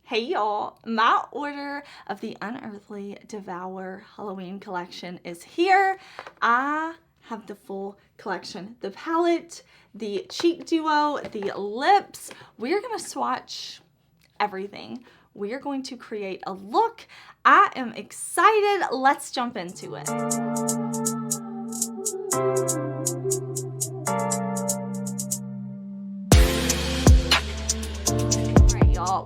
Hey y'all, my order of the Unearthly Devour Halloween collection is here. I have the full collection, the palette, the cheek duo, the lips. We're gonna swatch everything. We are going to create a look. I am excited. Let's jump into it.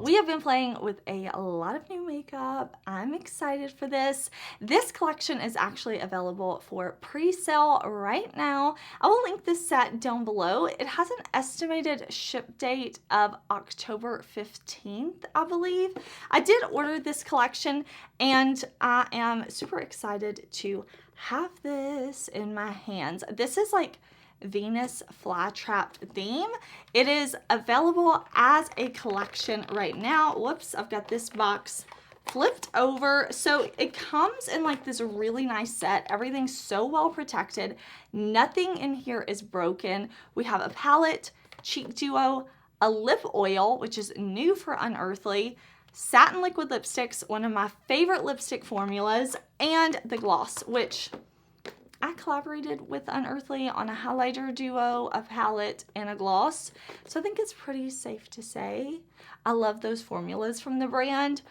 We have been playing with a lot of new makeup. I'm excited for this. This collection is actually available for pre-sale right now. I will link this set down below. It has an estimated ship date of October 15th, I believe. I did order this collection and I am super excited to have this in my hands. This is like Venus flytrap theme. It is available as a collection right now. Whoops, I've got this box flipped over. So it comes in like this really nice set. Everything's so well protected. Nothing in here is broken. We have a palette, cheek duo, a lip oil, which is new for Unearthly, satin liquid lipsticks, one of my favorite lipstick formulas, and the gloss, which I collaborated with Unearthly on a highlighter duo, a palette, and a gloss. So I think it's pretty safe to say I love those formulas from the brand.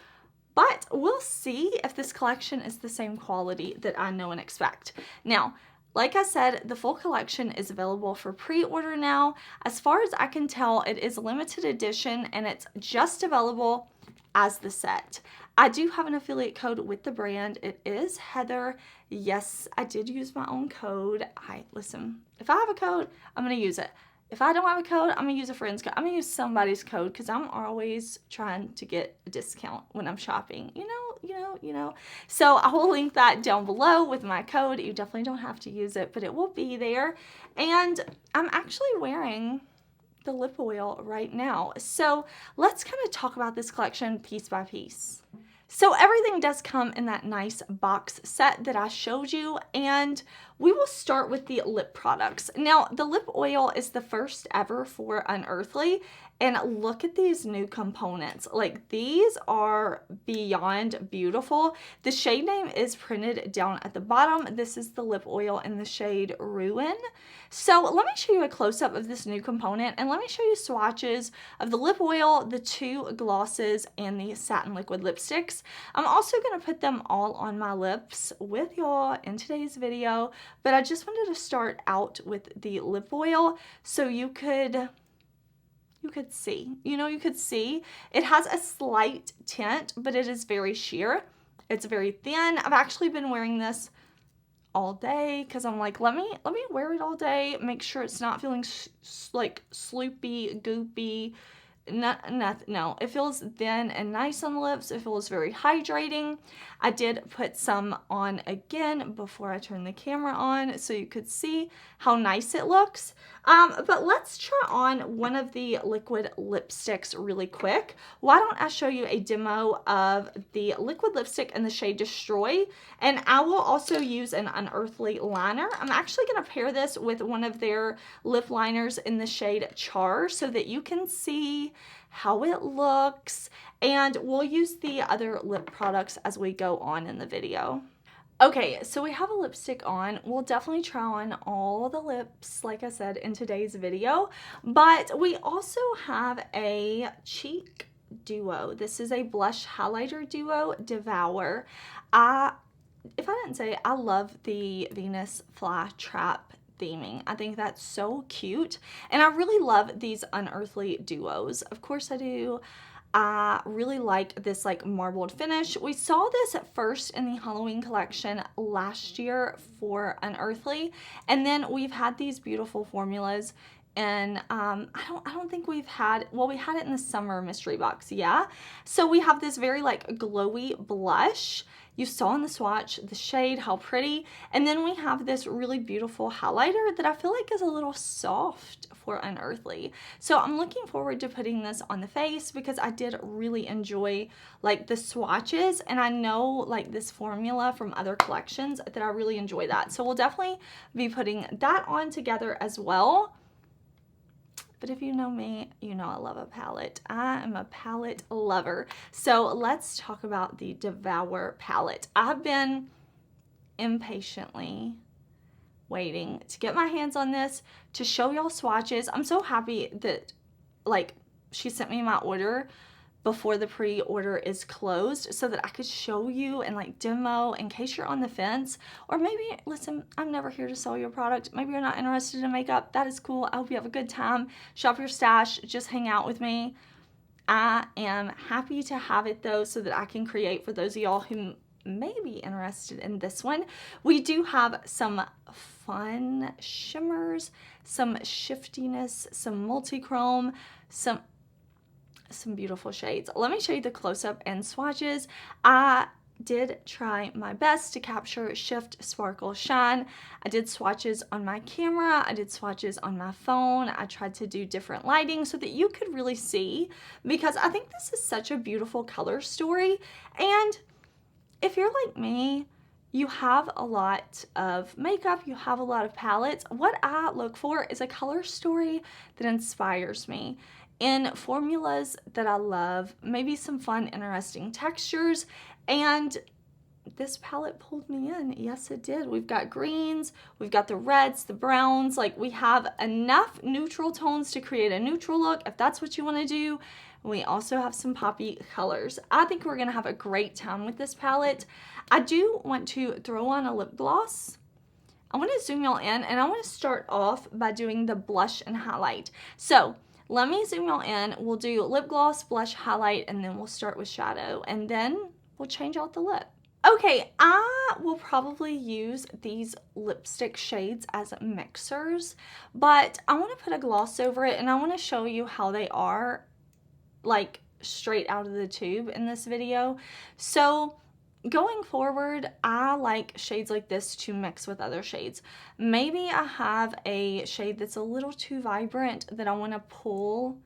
But we'll see if this collection is the same quality that I know and expect. Now, like I said, the full collection is available for pre-order now. As far as I can tell, it is limited edition and it's just available as the set. I do have an affiliate code with the brand. It is Heather. Yes, I did use my own code. Listen, if I have a code, I'm going to use it. If I don't have a code, I'm going to use a friend's code. I'm going to use somebody's code because I'm always trying to get a discount when I'm shopping. You know. So I will link that down below with my code. You definitely don't have to use it, but it will be there. And I'm actually wearing the lip oil right now. So let's kind of talk about this collection piece by piece. So everything does come in that nice box set that I showed you, and we will start with the lip products. Now, the lip oil is the first ever for Unearthly, and look at these new components. Like, these are beyond beautiful. The shade name is printed down at the bottom. This is the lip oil in the shade Ruin. So let me show you a close-up of this new component, and let me show you swatches of the lip oil, the two glosses, and the satin liquid lipsticks. I'm also going to put them all on my lips with y'all in today's video, but I just wanted to start out with the lip oil so you could see. You could see. It has a slight tint, but it is very sheer. It's very thin. I've actually been wearing this all day because I'm like, let me wear it all day, make sure it's not feeling like sloopy, goopy. No, it feels thin and nice on the lips. It feels very hydrating. I did put some on again before I turned the camera on so you could see how nice it looks. But let's try on one of the liquid lipsticks really quick. Why don't I show you a demo of the liquid lipstick in the shade Destroy, and I will also use an Unearthly liner. I'm actually going to pair this with one of their lip liners in the shade Char so that you can see how it looks, and we'll use the other lip products as we go on in the video. Okay, so we have a lipstick on. We'll definitely try on all the lips, like I said, in today's video, but we also have a cheek duo. This is a blush highlighter duo, Devour. If I didn't say, I love the Venus flytrap theming. I think that's so cute, and I really love these Unearthly duos. Of course I do. I really like this like marbled finish. We saw this at first in the Halloween collection last year for Unearthly, and then we've had these beautiful formulas, and I don't think we've had, well, we had it in the summer mystery box, yeah. So we have this very like glowy blush. You saw in the swatch the shade, how pretty, and then we have this really beautiful highlighter that I feel like is a little soft for Unearthly. So I'm looking forward to putting this on the face because I did really enjoy like the swatches, and I know like this formula from other collections that I really enjoy that. So we'll definitely be putting that on together as well. But if you know me, you know I love a palette. I am a palette lover. So let's talk about the Devour palette. I've been impatiently waiting to get my hands on this to show y'all swatches. I'm so happy that like she sent me my order before the pre-order is closed so that I could show you and like demo in case you're on the fence. Or maybe, listen, I'm never here to sell your product. Maybe you're not interested in makeup. That is cool. I hope you have a good time. Shop your stash. Just hang out with me. I am happy to have it though so that I can create for those of y'all who may be interested in this one. We do have some fun shimmers, some shiftiness, some multi-chrome, some beautiful shades. Let me show you the close-up and swatches. I did try my best to capture shift, sparkle, shine. I did swatches on my camera. I did swatches on my phone. I tried to do different lighting so that you could really see, because I think this is such a beautiful color story. And if you're like me, you have a lot of makeup, you have a lot of palettes. What I look for is a color story that inspires me in formulas that I love, maybe some fun, interesting textures, and this palette pulled me in. Yes, it did. We've got greens, we've got the reds, the browns, like we have enough neutral tones to create a neutral look if that's what you want to do. We also have some poppy colors. I think we're gonna have a great time with this palette. I do want to throw on a lip gloss. I want to zoom y'all in, and I want to start off by doing the blush and highlight. So let me zoom y'all in. We'll do lip gloss, blush, highlight, and then we'll start with shadow, and then we'll change out the lip. Okay, I will probably use these lipstick shades as mixers, but I want to put a gloss over it, and I want to show you how they are like straight out of the tube in this video. So going forward, I like shades like this to mix with other shades. Maybe I have a shade that's a little too vibrant that I want to pull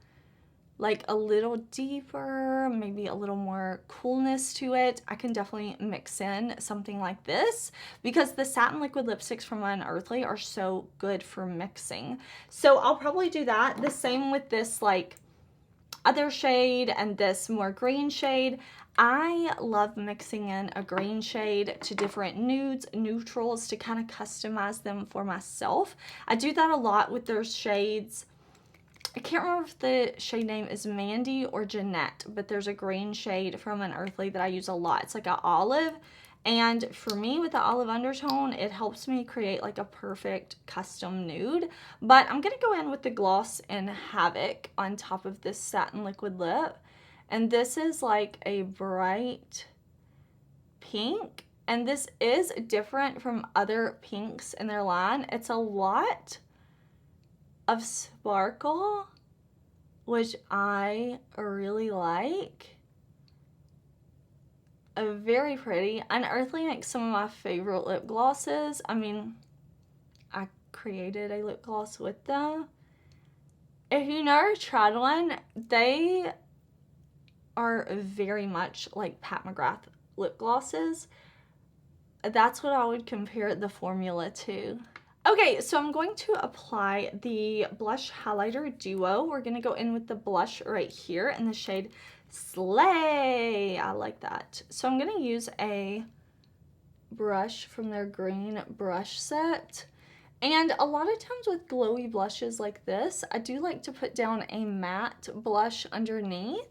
like a little deeper, maybe a little more coolness to it. I can definitely mix in something like this because the satin liquid lipsticks from Unearthly are so good for mixing. So I'll probably do that. The same with this like other shade and this more green shade. I love mixing in a green shade to different nudes, neutrals to kind of customize them for myself. I do that a lot with their shades. I can't remember if the shade name is Mandy or Jeanette, but there's a green shade from Unearthly that I use a lot. It's like an olive, and for me with the olive undertone, it helps me create like a perfect custom nude. But I'm gonna go in with the gloss in Havoc on top of this satin liquid lip, and this is like a bright pink, and this is different from other pinks in their line. It's a lot of sparkle, which I really like. Very pretty. Unearthly makes some of my favorite lip glosses. I mean, I created a lip gloss with them. If you never tried one, they are very much like Pat McGrath lip glosses. That's what I would compare the formula to. Okay, so I'm going to apply the blush highlighter duo. We're going to go in with the blush right here in the shade Slay. I like that. So I'm going to use a brush from their green brush set. And a lot of times with glowy blushes like this, I do like to put down a matte blush underneath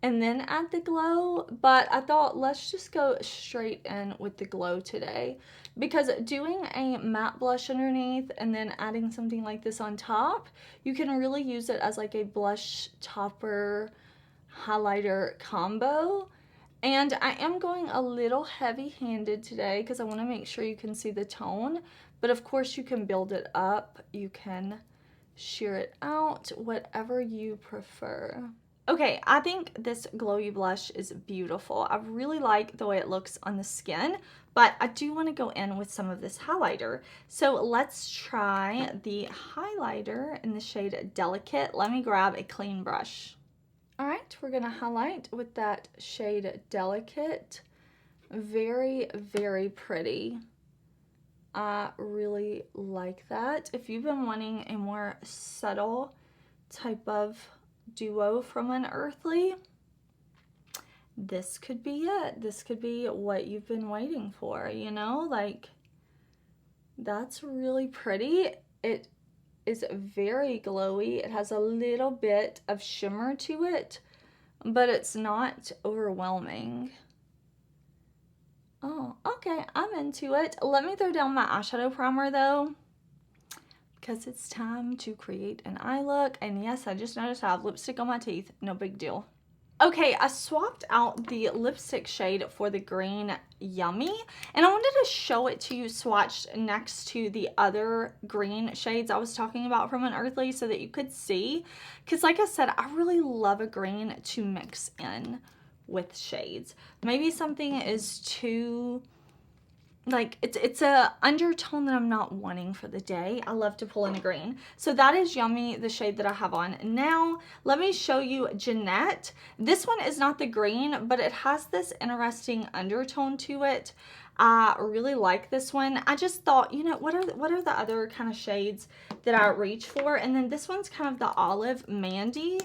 and then add the glow, but I thought let's just go straight in with the glow today, because doing a matte blush underneath and then adding something like this on top, you can really use it as like a blush topper highlighter combo. And I am going a little heavy-handed today because I want to make sure you can see the tone, but of course you can build it up, you can sheer it out, whatever you prefer. Okay, I think this glowy blush is beautiful. I really like the way it looks on the skin, but I do want to go in with some of this highlighter. So let's try the highlighter in the shade Delicate. Let me grab a clean brush. All right, we're gonna highlight with that shade Delicate. Very, very pretty. I really like that. If you've been wanting a more subtle type of duo from Unearthly, this could be it. This could be what you've been waiting for, you know? Like, that's really pretty. It is very glowy. It has a little bit of shimmer to it, but it's not overwhelming. Oh, okay, I'm into it. Let me throw down my eyeshadow primer though, because it's time to create an eye look. And yes, I just noticed I have lipstick on my teeth. No big deal. Okay, I swapped out the lipstick shade for the green Yummy, and I wanted to show it to you swatched next to the other green shades I was talking about from Unearthly so that you could see. Because like I said, I really love a green to mix in with shades. Maybe something is too, like, it's a undertone that I'm not wanting for the day. I love to pull in a green. So that is Yummy, the shade that I have on. Now, let me show you Jeanette. This one is not the green, but it has this interesting undertone to it. I really like this one. I just thought, you know, what are the other kind of shades that I reach for? And then this one's kind of the olive Mandy.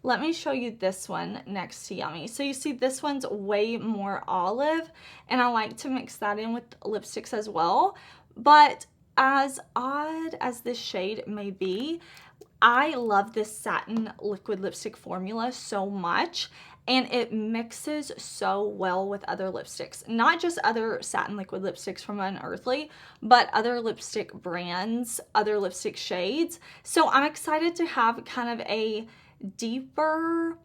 Let me show you this one next to Yummy. So you see this one's way more olive, and I like to mix that in with lipsticks as well. But as odd as this shade may be, I love this satin liquid lipstick formula so much, and it mixes so well with other lipsticks. Not just other satin liquid lipsticks from Unearthly, but other lipstick brands, other lipstick shades. So I'm excited to have kind of a deeper,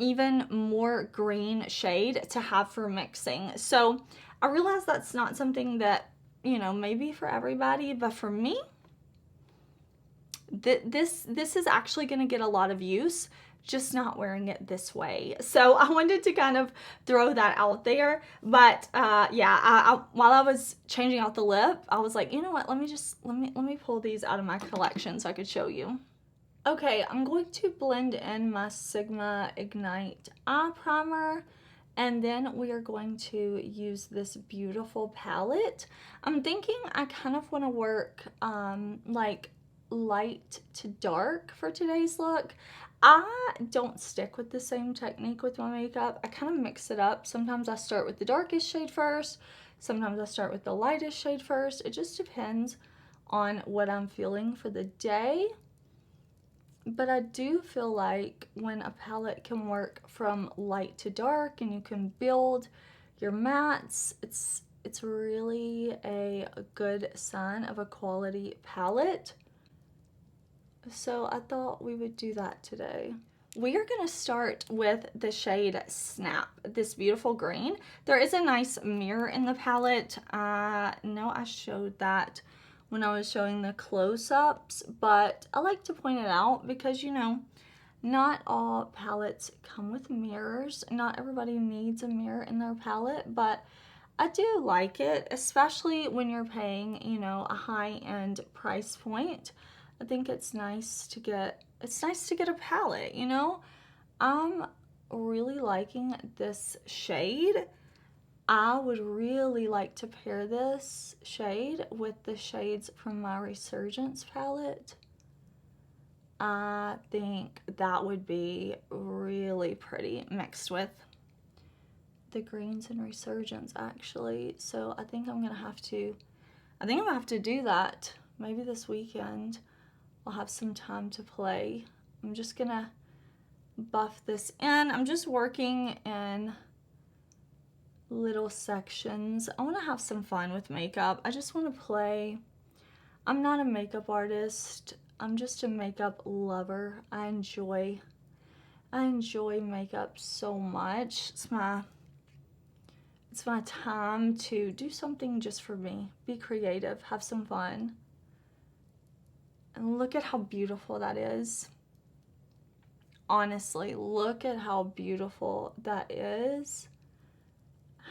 even more green shade to have for mixing. So I realize that's not something that, you know, maybe for everybody, but for me, this is actually going to get a lot of use, just not wearing it this way. So I wanted to kind of throw that out there. But yeah, while I was changing out the lip, I was like, you know what, let me pull these out of my collection so I could show you. Okay, I'm going to blend in my Sigma Ignite Eye Primer, and then we are going to use this beautiful palette. I'm thinking I kind of want to work like light to dark for today's look. I don't stick with the same technique with my makeup. I kind of mix it up. Sometimes I start with the darkest shade first. Sometimes I start with the lightest shade first. It just depends on what I'm feeling for the day. But I do feel like when a palette can work from light to dark and you can build your mattes, it's really a good sign of a quality palette. So I thought we would do that today. We are going to start with the shade Snap, this beautiful green. There is a nice mirror in the palette. I know I showed that when I was showing the close-ups, but I like to point it out because, you know, not all palettes come with mirrors. Not everybody needs a mirror in their palette, but I do like it, especially when you're paying, you know, a high-end price point. I think it's nice to get a palette, you know? I'm really liking this shade. I would really like to pair this shade with the shades from my Resurgence palette. I think that would be really pretty mixed with the greens and Resurgence actually. So I think I'm gonna have to do that maybe this weekend. I'll have some time to play. I'm just gonna buff this in. I'm just working in little sections. I want to have some fun with makeup. I just want to play. I'm not a makeup artist. I'm just a makeup lover. I enjoy makeup so much. It's my time to do something just for me. Be creative, have some fun. And look at how beautiful that is. Honestly, look at how beautiful that is.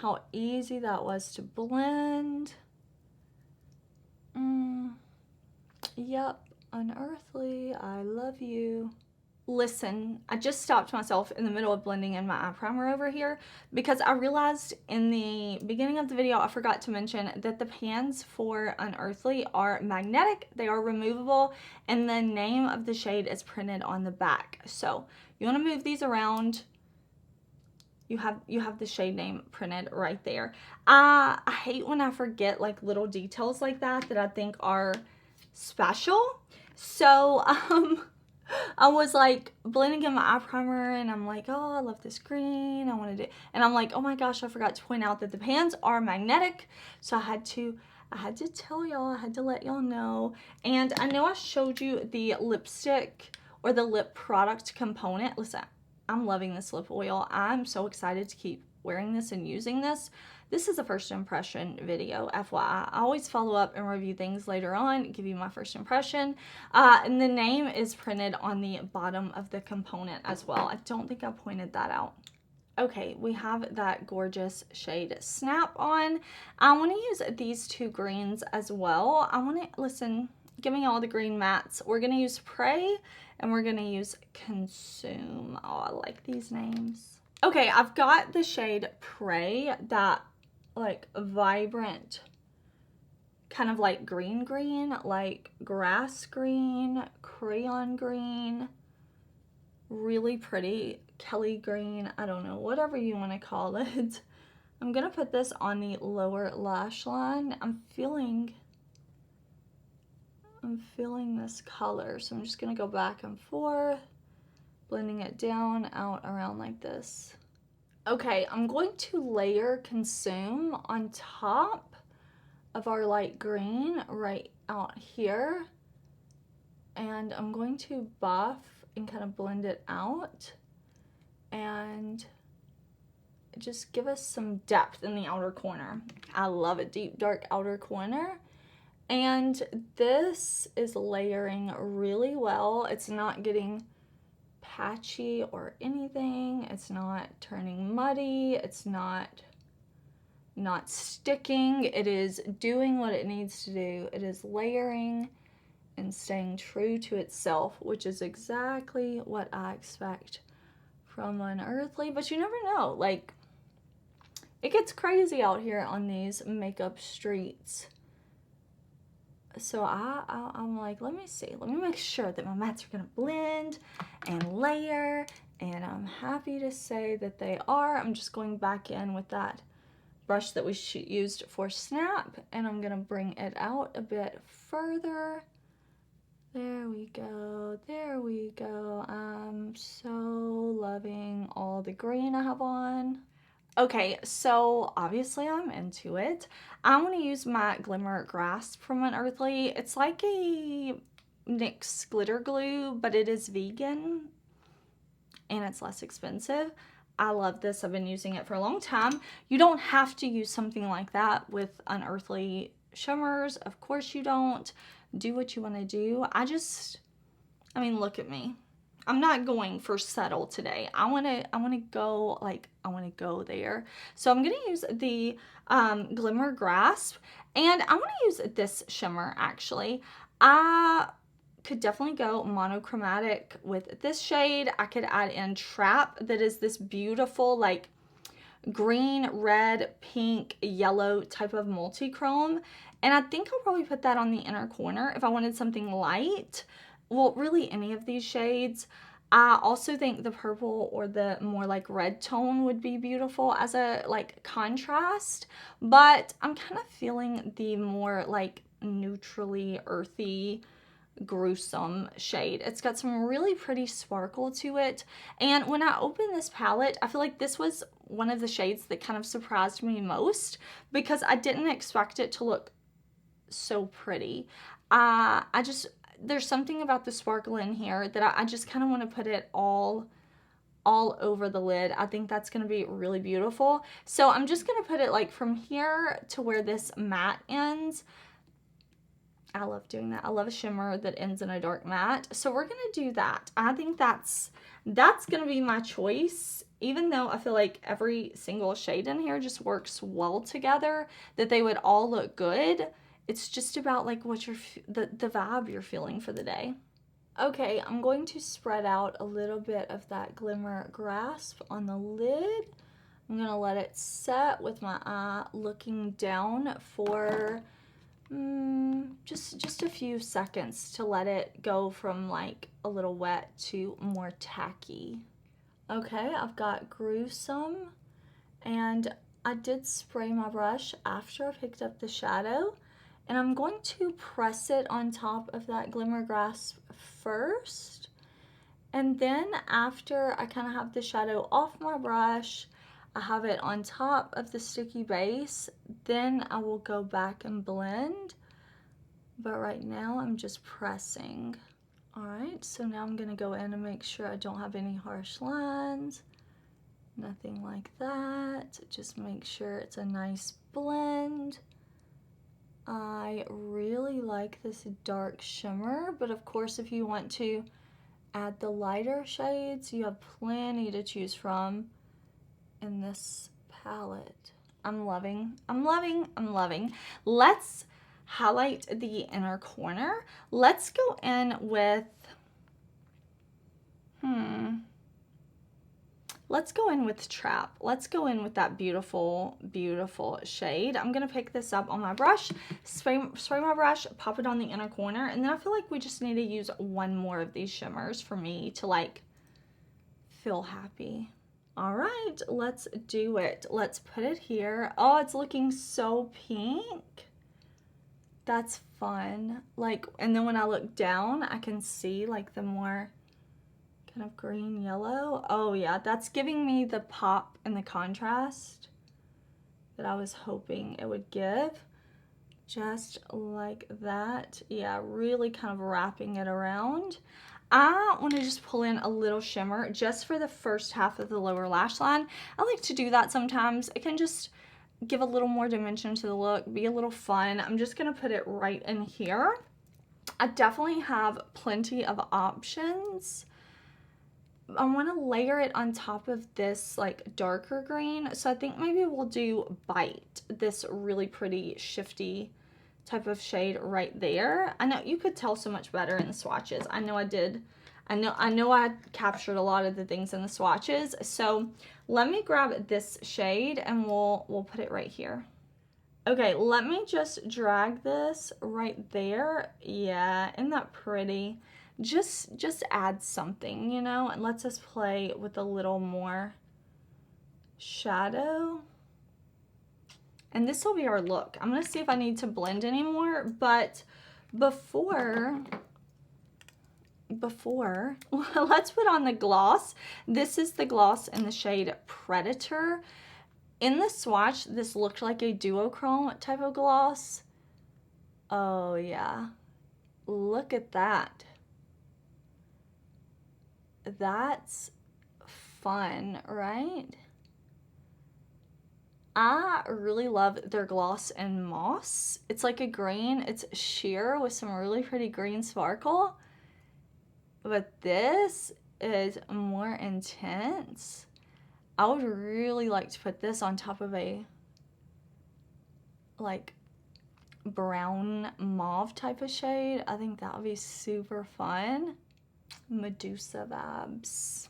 How easy that was to blend. Yep, Unearthly, I love you. listen, I just stopped myself in the middle of blending in my eye primer over here because I realized in the beginning of the video I forgot to mention that the pans for Unearthly are magnetic, they are removable, and the name of the shade is printed on the back. So you want to move these around. You have the shade name printed right there. I hate when I forget like little details like that I think are special. So I was like blending in my eye primer and I'm like, oh, I love this green. I wanted it. And I'm like, oh my gosh, I forgot to point out that the pans are magnetic. So I had to tell y'all, I had to let y'all know. And I know I showed you the lipstick or the lip product component. Listen, I'm loving this lip oil. I'm so excited to keep wearing this and using this. This is a first impression video, FYI. I always follow up and review things later on, give you my first impression. And the name is printed on the bottom of the component as well. I don't think I pointed that out. Okay, we have that gorgeous shade Snap on. I want to use these two greens as well. I want to, listen, give me all the green mattes. We're going to use Pray and we're going to use Consume. Oh, I like these names. Okay, I've got the shade Pray, that like vibrant kind of like green, like grass green, crayon green, really pretty Kelly green, I don't know, whatever you want to call it. I'm gonna put this on the lower lash line. I'm feeling this color, so I'm just gonna go back and forth, blending it down, out, around like this. Okay, I'm going to layer Consume on top of our light green right out here. And I'm going to buff and kind of blend it out and just give us some depth in the outer corner. I love a deep, dark outer corner. And this is layering really well. It's not getting patchy or anything. It's not turning muddy. It's not sticking. It is doing what it needs to do. It is layering and staying true to itself, which is exactly what I expect from Unearthly. But you never know, like, it gets crazy out here on these makeup streets. So I'm like, let me see. Let me make sure that my mattes are gonna blend and layer, and I'm happy to say that they are. I'm just going back in with that brush that we used for Snap, and I'm gonna bring it out a bit further. There we go, there we go. I'm so loving all the green I have on. Okay, so obviously I'm into it. I'm going to use my Glimmer Grasp from Unearthly. It's like a NYX glitter glue, but it is vegan and it's less expensive. I love this. I've been using it for a long time. You don't have to use something like that with Unearthly shimmers. Of course you don't. Do what you want to do. I mean, look at me. I'm not going for subtle today. I want to go, like, I want to go there. So I'm going to use the Glimmer Grasp, and I want to use this shimmer, actually. I could definitely go monochromatic with this shade. I could add in Trap, that is this beautiful, like, green, red, pink, yellow type of multi-chrome. And I think I'll probably put that on the inner corner if I wanted something light. Well, really any of these shades. I also think the purple or the more like red tone would be beautiful as a like contrast, but I'm kind of feeling the more like neutrally earthy, gruesome shade. It's got some really pretty sparkle to it, and when I opened this palette, I feel like this was one of the shades that kind of surprised me most because I didn't expect it to look so pretty. There's something about the sparkle in here that I just kind of want to put it all over the lid. I think that's going to be really beautiful. So I'm just going to put it like from here to where this matte ends. I love doing that. I love a shimmer that ends in a dark matte. So we're going to do that. I think that's going to be my choice, even though I feel like every single shade in here just works well together, that they would all look good. It's just about like what the vibe you're feeling for the day. Okay, I'm going to spread out a little bit of that Glimmer Grasp on the lid. I'm gonna let it set with my eye looking down for just a few seconds to let it go from like a little wet to more tacky. Okay, I've got Gruesome, and I did spray my brush after I picked up the shadow, and I'm going to press it on top of that Glimmer Grasp first, and then after I kind of have the shadow off my brush, I have it on top of the sticky base, then I will go back and blend, but right now I'm just pressing. Alright, so now I'm going to go in and make sure I don't have any harsh lines, nothing like that. Just make sure it's a nice blend. I really like this dark shimmer, but of course if you want to add the lighter shades, you have plenty to choose from in this palette. I'm loving. Let's highlight the inner corner. Let's go in with, let's go in with Trap. Let's go in with that beautiful, beautiful shade. I'm gonna pick this up on my brush, spray my brush, pop it on the inner corner, and then I feel like we just need to use one more of these shimmers for me to like feel happy. All right, let's do it. Let's put it here. Oh, it's looking so pink. That's fun. Like, and then when I look down, I can see like the more kind of green yellow. Oh yeah, that's giving me the pop and the contrast that I was hoping it would give. Just like that. Yeah, really kind of wrapping it around. I want to just pull in a little shimmer just for the first half of the lower lash line. I like to do that sometimes. It can just give a little more dimension to the look, be a little fun. I'm just going to put it right in here. I definitely have plenty of options. I want to layer it on top of this like darker green. So I think maybe we'll do Bite, this really pretty shifty type of shade right there. I know you could tell so much better in the swatches. I know I did. I know I captured a lot of the things in the swatches. So let me grab this shade and we'll put it right here. Okay, let me just drag this right there. Yeah, isn't that pretty? Just add something, you know, and lets us play with a little more shadow. And this will be our look. I'm gonna see if I need to blend anymore, but before let's put on the gloss. This is the gloss in the shade Predator. In the swatch, this looked like a duochrome type of gloss. Oh yeah, look at that. That's fun, right? I really love their gloss in Moss. It's like a green, it's sheer with some really pretty green sparkle. But this is more intense. I would really like to put this on top of a like brown mauve type of shade. I think that would be super fun. Medusa vibes.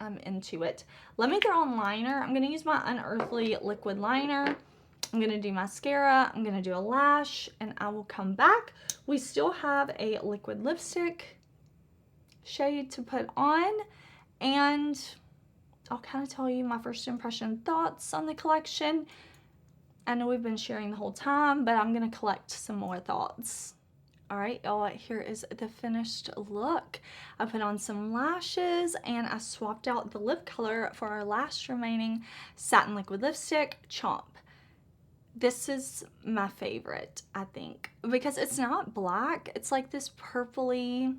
I'm into it. Let me throw on liner. I'm going to use my Unearthly liquid liner. I'm going to do mascara. I'm going to do a lash, and I will come back. We still have a liquid lipstick shade to put on, and I'll kind of tell you my first impression thoughts on the collection. I know we've been sharing the whole time, but I'm going to collect some more thoughts. All right, y'all, here is the finished look. I put on some lashes and I swapped out the lip color for our last remaining satin liquid lipstick, Chomp. This is my favorite, I think, because it's not black. It's like this purpley,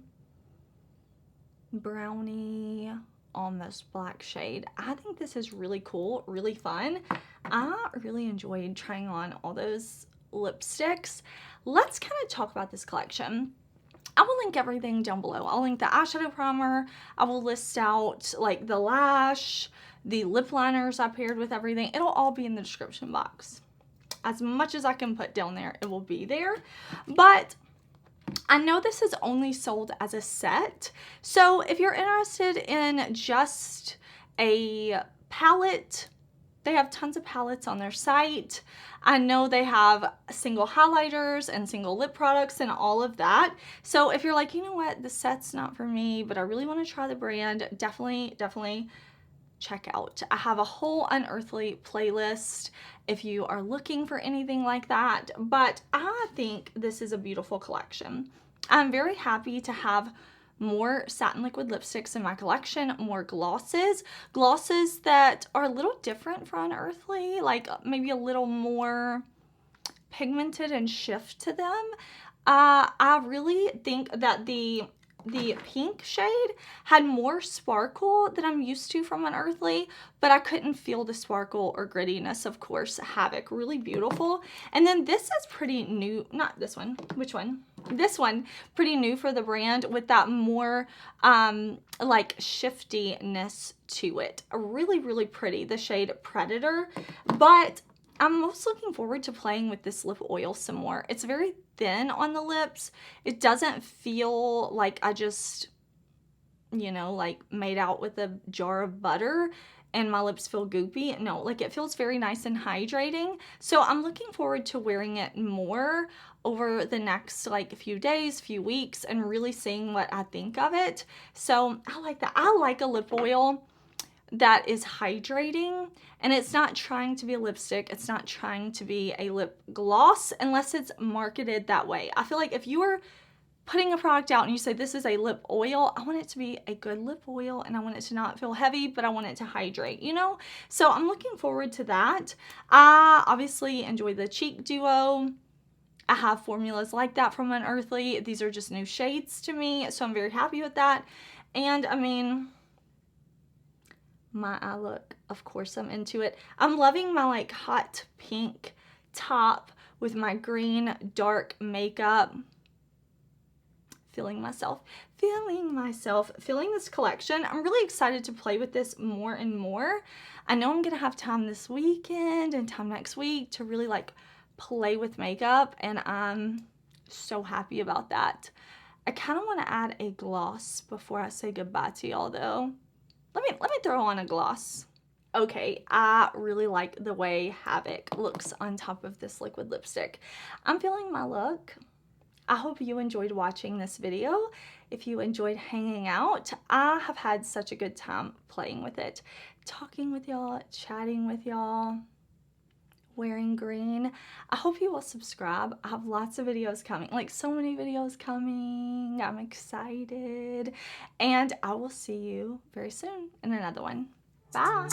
browny, almost black shade. I think this is really cool, really fun. I really enjoyed trying on all those lipsticks. Let's kind of talk about this collection. I will link everything down below. I'll link the eyeshadow primer. I will list out like the lash, the lip liners I paired with everything. It'll all be in the description box. As much as I can put down there, it will be there. But I know this is only sold as a set, so if you're interested in just a palette, they have tons of palettes on their site. I know they have single highlighters and single lip products and all of that. So if you're like, you know what, the set's not for me, but I really want to try the brand, definitely check out. I have a whole Unearthly playlist if you are looking for anything like that, but I think this is a beautiful collection. I'm very happy to have more satin liquid lipsticks in my collection, more glosses that are a little different from Unearthly, like maybe a little more pigmented and shift to them. I really think that the pink shade had more sparkle than I'm used to from Unearthly, but I couldn't feel the sparkle or grittiness. Of course, Havoc, really beautiful. And then this is pretty new, not this one, which one? This one, pretty new for the brand with that more like shiftiness to it. Really pretty, the shade Predator, but I'm most looking forward to playing with this lip oil some more. It's very thin on the lips. It doesn't feel like I just, you know, like made out with a jar of butter and my lips feel goopy. No, like it feels very nice and hydrating. So I'm looking forward to wearing it more over the next like few days, few weeks, and really seeing what I think of it. So I like that. I like a lip oil that is hydrating, and it's not trying to be a lipstick, it's not trying to be a lip gloss unless it's marketed that way. I feel like if you are putting a product out and you say this is a lip oil, I want it to be a good lip oil, and I want it to not feel heavy, but I want it to hydrate, you know? So I'm looking forward to that. I obviously enjoy the cheek duo. I have formulas like that from Unearthly. These are just new shades to me, so I'm very happy with that. And I mean, my eye look, of course I'm into it. I'm loving my like hot pink top with my green dark makeup. Feeling this collection. I'm really excited to play with this more and more. I know I'm gonna have time this weekend and time next week to really like play with makeup, and I'm so happy about that. I kind of want to add a gloss before I say goodbye to y'all though. Let me throw on a gloss. Okay, I really like the way Havoc looks on top of this liquid lipstick. I'm feeling my look. I hope you enjoyed watching this video. If you enjoyed hanging out, I have had such a good time playing with it, talking with y'all, chatting with y'all, wearing green. I hope you will subscribe. I have lots of videos coming, like so many videos coming. I'm excited, and I will see you very soon in another one. Bye.